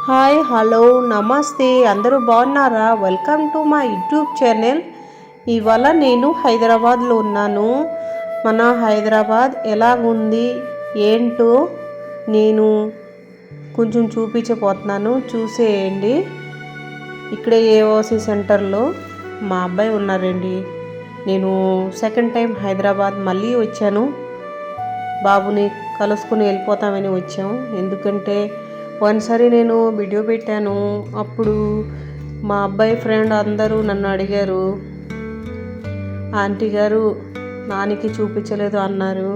Hi hello నమస్తే అందరూ బాగున్నారా? Welcome to my YouTube channel. ఇవాళ నేను హైదరాబాద్లో ఉన్నాను. మన హైదరాబాద్ ఎలాగుంది ఏంటో నేను కొంచెం చూపించబోతున్నాను, చూసేయండి. ఇక్కడే ఏఓసి సెంటర్లో మా అబ్బాయి ఉన్నారండి. నేను సెకండ్ టైం హైదరాబాద్ మళ్ళీ వచ్చాను. బాబుని కలుసుకుని వెళ్ళిపోతామని వచ్చాం. ఎందుకంటే ఒకసారి నేను వీడియో పెట్టాను, అప్పుడు మా అబ్బాయి ఫ్రెండ్ అందరూ నన్ను అడిగారు, ఆంటీ గారు నానికి చూపించలేదు అన్నారు.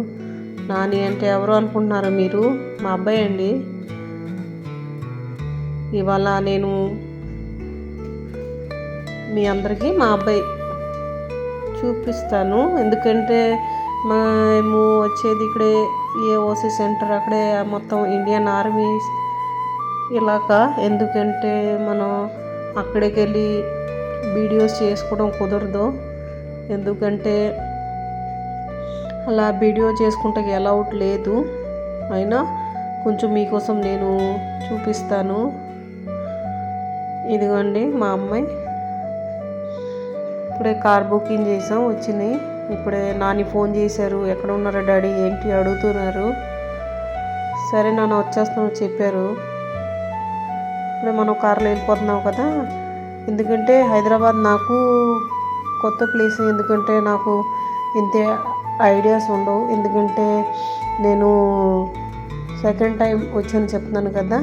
నాని అంటే ఎవరు అనుకుంటున్నారు మీరు? మా అబ్బాయి అండి. ఇవాళ నేను మీ అందరికీ మా అబ్బాయి చూపిస్తాను. ఎందుకంటే మేము వచ్చేది ఇక్కడే ఏఓసి సెంటర్, అక్కడే మొత్తం ఇండియన్ ఆర్మీ ఇలాగా. ఎందుకంటే మనం అక్కడికి వెళ్ళి వీడియోస్ చేసుకోవడం కుదరదు. ఎందుకంటే అలా వీడియో చేసుకుంటే అలౌట్ లేదు. అయినా కొంచెం మీకోసం నేను చూపిస్తాను. ఇదిగోండి మా అమ్మాయి. ఇప్పుడే కార్ బుకింగ్ చేసాం, వచ్చినాయి. ఇప్పుడే నాని ఫోన్ చేశారు, ఎక్కడ ఉన్నారా డాడీ ఏంటి అడుగుతున్నారు. సరే నాన్న వచ్చేస్తాను చెప్పారు. ఇప్పుడు మనం కార్లో వెళ్ళిపోతున్నాం కదా. ఎందుకంటే హైదరాబాద్ నాకు కొత్త ప్లేస్, ఎందుకంటే నాకు ఇంత ఐడియాస్ ఉండవు. ఎందుకంటే నేను సెకండ్ టైం వచ్చాను చెప్తున్నాను కదా.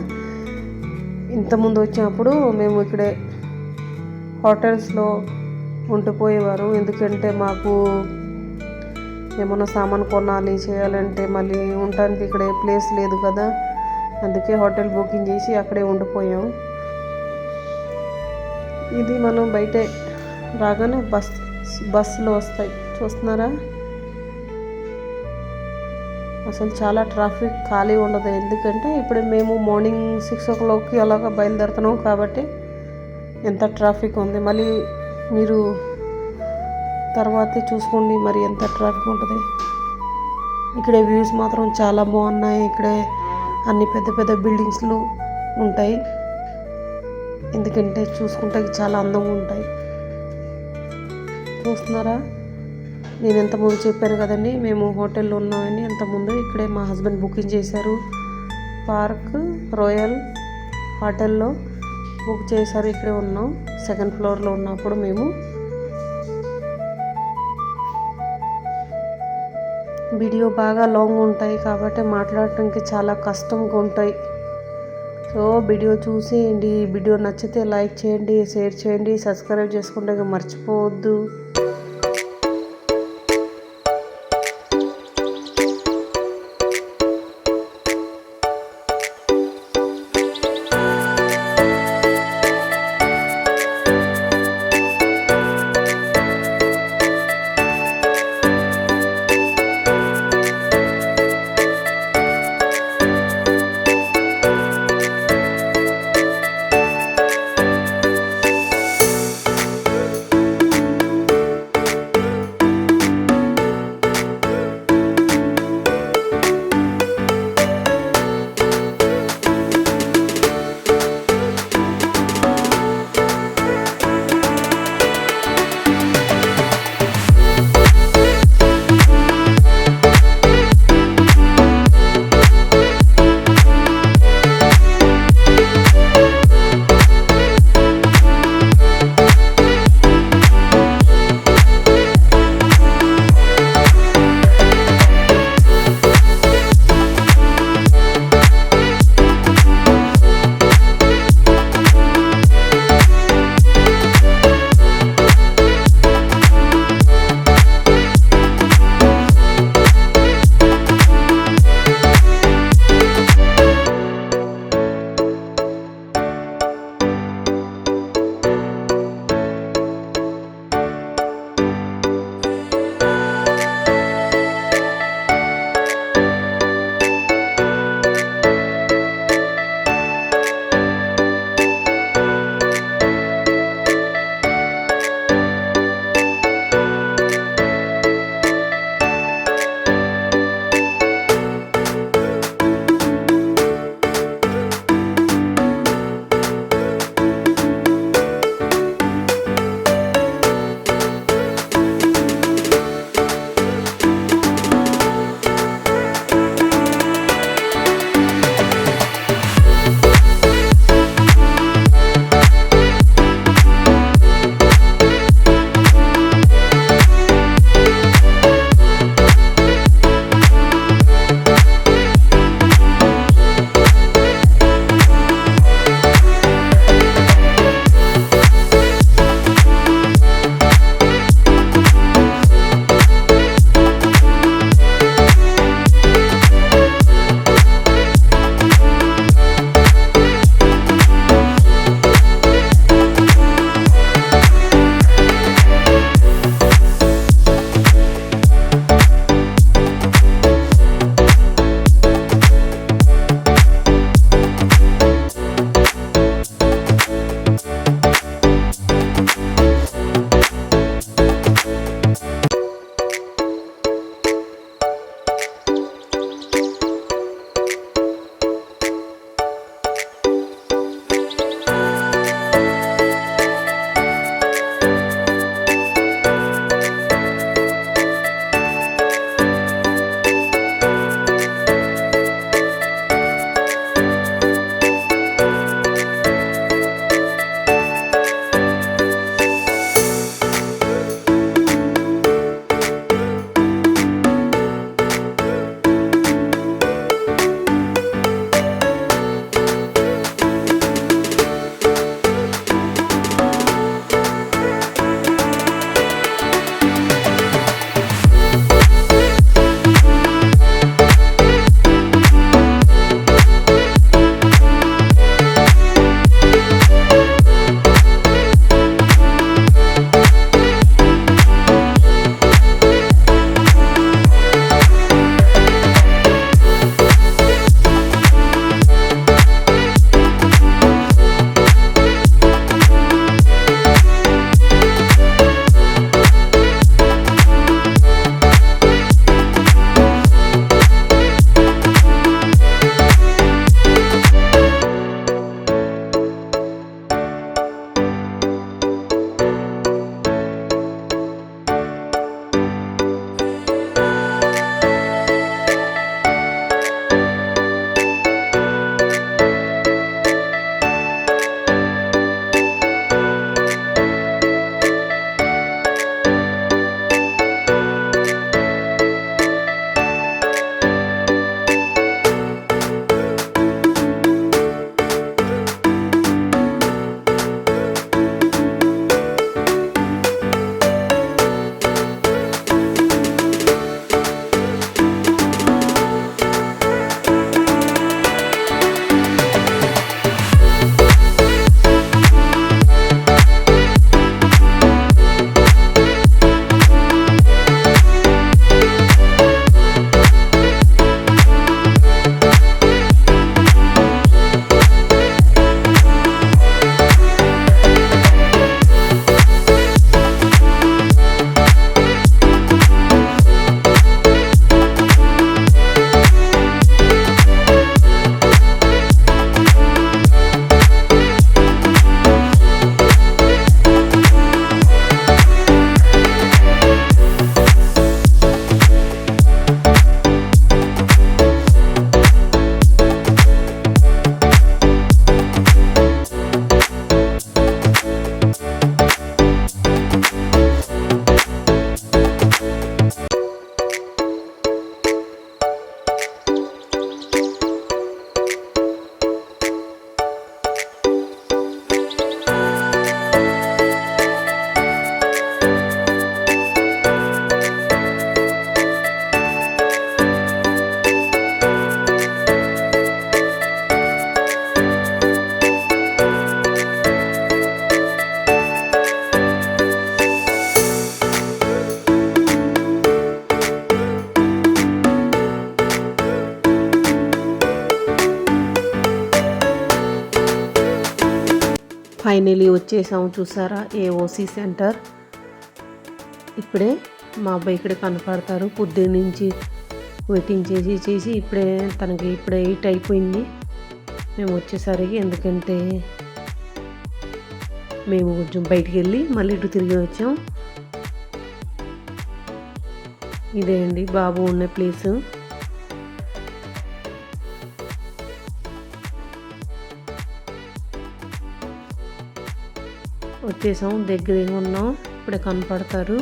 ఇంతకుముందు వచ్చినప్పుడు మేము ఇక్కడే హోటల్స్లో ఉండిపోయేవారు. ఎందుకంటే మాకు ఏమన్నా సామాన్ కొనాలి చేయాలంటే మళ్ళీ ఉండటానికి ఇక్కడ ప్లేస్ లేదు కదా. అందుకే హోటల్ బుకింగ్ చేసి అక్కడే ఉండిపోయాం. ఇది మనం బయట రాగానే బస్సులు వస్తాయి, చూస్తున్నారా? అసలు చాలా ట్రాఫిక్ ఖాళీ ఉండదు. ఎందుకంటే ఇప్పుడు మేము మార్నింగ్ 6 o'clockకి అలాగా బయలుదేరుతున్నాం కాబట్టి ఎంత ట్రాఫిక్ ఉంది. మళ్ళీ మీరు తర్వాతే చూసుకోండి మరి ఎంత ట్రాఫిక్ ఉంటుంది. ఇక్కడ వ్యూస్ మాత్రం చాలా బాగున్నాయి. ఇక్కడే అన్ని పెద్ద పెద్ద బిల్డింగ్స్లు ఉంటాయి. ఎందుకంటే చూసుకుంటే చాలా అందంగా ఉంటాయి. చూస్తున్నారా? నేను ఇంతకుముందు చెప్పాను కదండి, మేము హోటల్లో ఉన్నామని. ఇంతకుముందు ఇక్కడే మా హస్బెండ్ బుకింగ్ చేశారు. పార్క్ రాయల్ హోటల్లో బుక్ చేశారు. ఇక్కడే ఉన్నాం, సెకండ్ ఫ్లోర్లో ఉన్నప్పుడు మేము. వీడియో బాగా లాంగ్ ఉంటాయి కాబట్టి మాట్లాడటానికి చాలా కష్టంగా ఉంటాయి. సో వీడియో చూసేయండి. వీడియో నచ్చితే లైక్ చేయండి, షేర్ చేయండి, సబ్స్క్రైబ్ చేసుకుంటే మర్చిపోవద్దు. ఫైనలీ వచ్చేసాము, చూసారా ఏఓసి సెంటర్. ఇప్పుడే మా అబ్బాయి ఇక్కడ కనపడతారు. పొద్దున్న నుంచి వెయిటింగ్ చేసి ఇప్పుడే తనకి ఇప్పుడే 8 అయిపోయింది మేము వచ్చేసరికి. ఎందుకంటే మేము కొంచెం బయటికి వెళ్ళి మళ్ళీ ఇటు తిరిగి వచ్చాం. ఇదే అండి బాబు ఉన్న ప్లేసు. వచ్చేసాం, దగ్గరే ఉన్నాం, ఇప్పుడే కనపడతారు.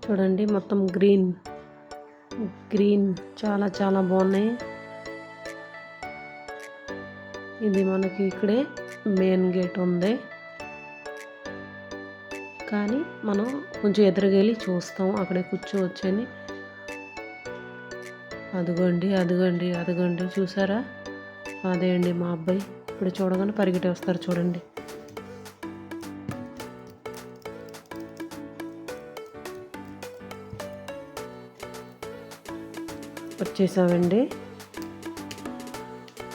చూడండి మొత్తం గ్రీన్ చాలా చాలా బాగున్నాయి. ఇది మనకి ఇక్కడే మెయిన్ గేట్ ఉంది, కానీ మనం కొంచెం ఎదురుగెళ్ళి చూస్తాం, అక్కడే కూర్చోవచ్చని. అదిగోండి చూసారా, అదే అండి మా అబ్బాయి. ఇప్పుడు చూడగానే పరిగెట్టి వస్తారు చూడండి. వచ్చేసామండి.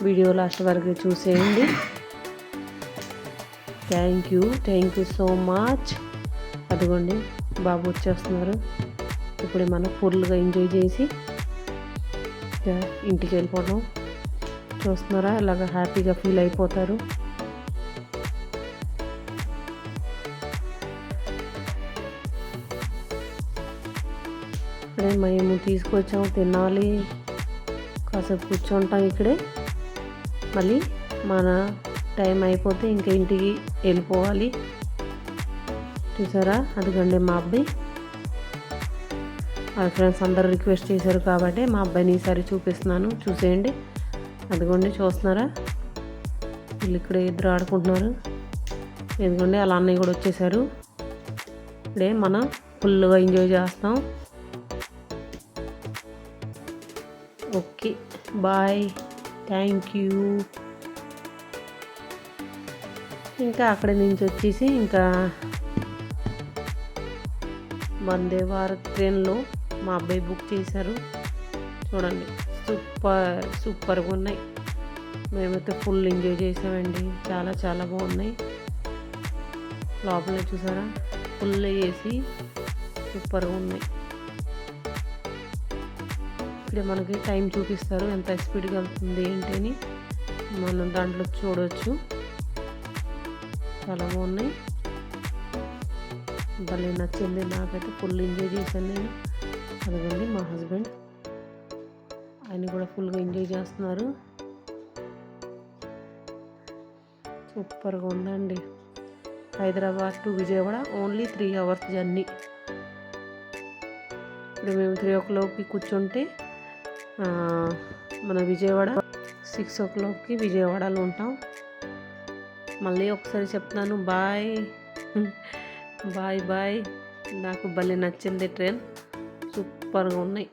వీడియో లాస్ట్ వరకు చూసేయండి. Thank you so much. అదిగోండి బాబు వచ్చేస్తున్నారు. ఇప్పుడు మనం ఫుల్గా ఎంజాయ్ చేసి ఇంటికి వెళ్ళిపోవడం. చూస్తున్నారా, ఇలాగ హ్యాపీగా ఫీల్ అయిపోతారు. ఇప్పుడే మేము తీసుకొచ్చాము, తినాలి, కాసేపు కూర్చుంటాం ఇక్కడే. మళ్ళీ మన టైం అయిపోతే ఇంకా ఇంటికి వెళ్ళిపోవాలి. చూసారా, అదిగండి మా అబ్బాయి. వాళ్ళ ఫ్రెండ్స్ అందరూ రిక్వెస్ట్ చేశారు కాబట్టి మా అబ్బాయిని ఈసారి చూపిస్తున్నాను, చూసేయండి. అదిగోండి చూస్తున్నారా, వీళ్ళు ఇక్కడ ఇద్దరు ఆడుకుంటున్నారు. ఎందుకంటే అలా అన్నయ్య కూడా వచ్చేసారు. ఇప్పుడే మనం ఫుల్గా ఎంజాయ్ చేస్తాం. Okay bye, thank you. ఇంకా అక్కడి నుంచి వచ్చేసి ఇంకా వందే భారత్ ట్రైన్లో మా అబ్బాయి బుక్ చేశారు. చూడండి సూపర్గా ఉన్నాయి. మేమైతే ఫుల్ ఎంజాయ్ చేసామండి, చాలా చాలా బాగున్నాయి. లోపల చూసారా, ఫుల్ ఏసీ, సూపర్గా ఉన్నాయి. ఇక్కడ మనకి టైం చూపిస్తారు, ఎంత స్పీడ్గా వెళ్తుంది ఏంటని మనం దాంట్లో చూడవచ్చు. చాలా బాగున్నాయి, భలే నచ్చింది నాకైతే. ఫుల్ ఎంజాయ్ చేశాను నేను. అదిగోండి మా హస్బెండ్, ఆయన కూడా ఫుల్గా ఎంజాయ్ చేస్తున్నారు. సూపర్గా ఉందండి. Hyderabad to Vijayawada only 3 hours journey. ఇప్పుడు మేము 3 o'clockకి కూర్చుంటే మన విజయవాడ 6 o'clockకి విజయవాడలో ఉంటాం. మళ్ళీ ఒకసారి చెప్తున్నాను, బాయ్ బాయ్. నాకు భలే నచ్చింది ట్రైన్, సూపర్గా ఉన్నాయి.